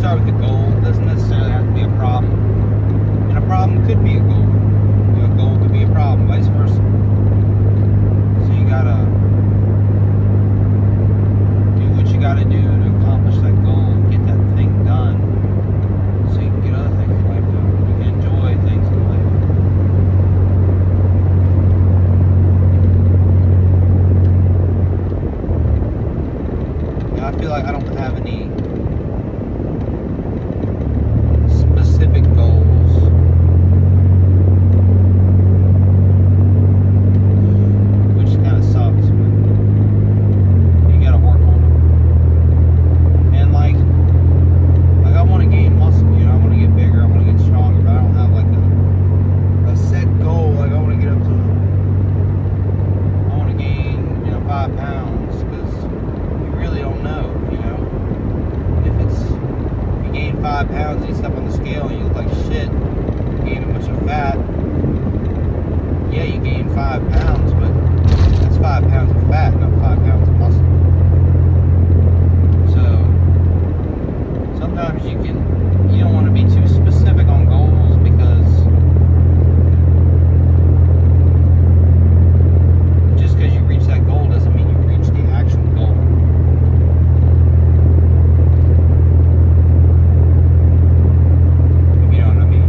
start with the goal. It doesn't necessarily have to be a problem. And a problem could be a goal. You know, a goal could be a problem, vice versa. So you gotta do what you gotta do to accomplish that goal, get that thing done, so you can get other things in life done. You can enjoy things in life. You know, I feel like I don't have any specific goals. Which kind of sucks, but you gotta work on them. And like I want to gain muscle, you know, I want to get bigger, I want to get stronger, but I don't have like a set goal. Like I want to get up to, I want to gain, you know, 5 pounds, because you really don't know, you know. If you gain 5 pounds and you step on the scale and you look like shit, you gain a bunch of fat, yeah, you gain 5 pounds, but that's 5 pounds of fat, not 5 pounds of muscle. So sometimes you don't want to be too specific on goals, because just because you reach that goal doesn't mean you reach the actual goal. If you know what I mean.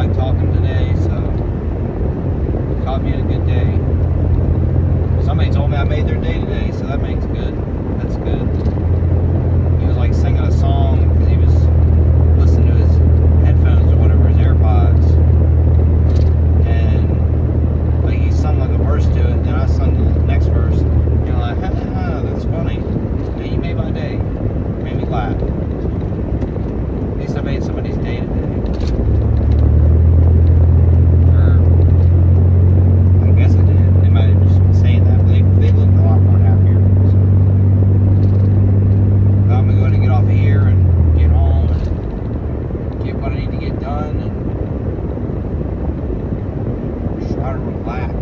like talking today, so caught me in a good day. Somebody told me I made their day today, so that makes good. That's good. He was like singing a song because he was listening to his headphones or whatever, his AirPods, and like he sung like a verse to it, then I sung the next verse. You know, like, ha, that's funny. Man, you made my day. Made me laugh. At least I made somebody's day today. Or I guess I did. They might have just been saying that, but they look a lot more happier. So I'm gonna go ahead and get off of here and get home and get what I need to get done and try to relax.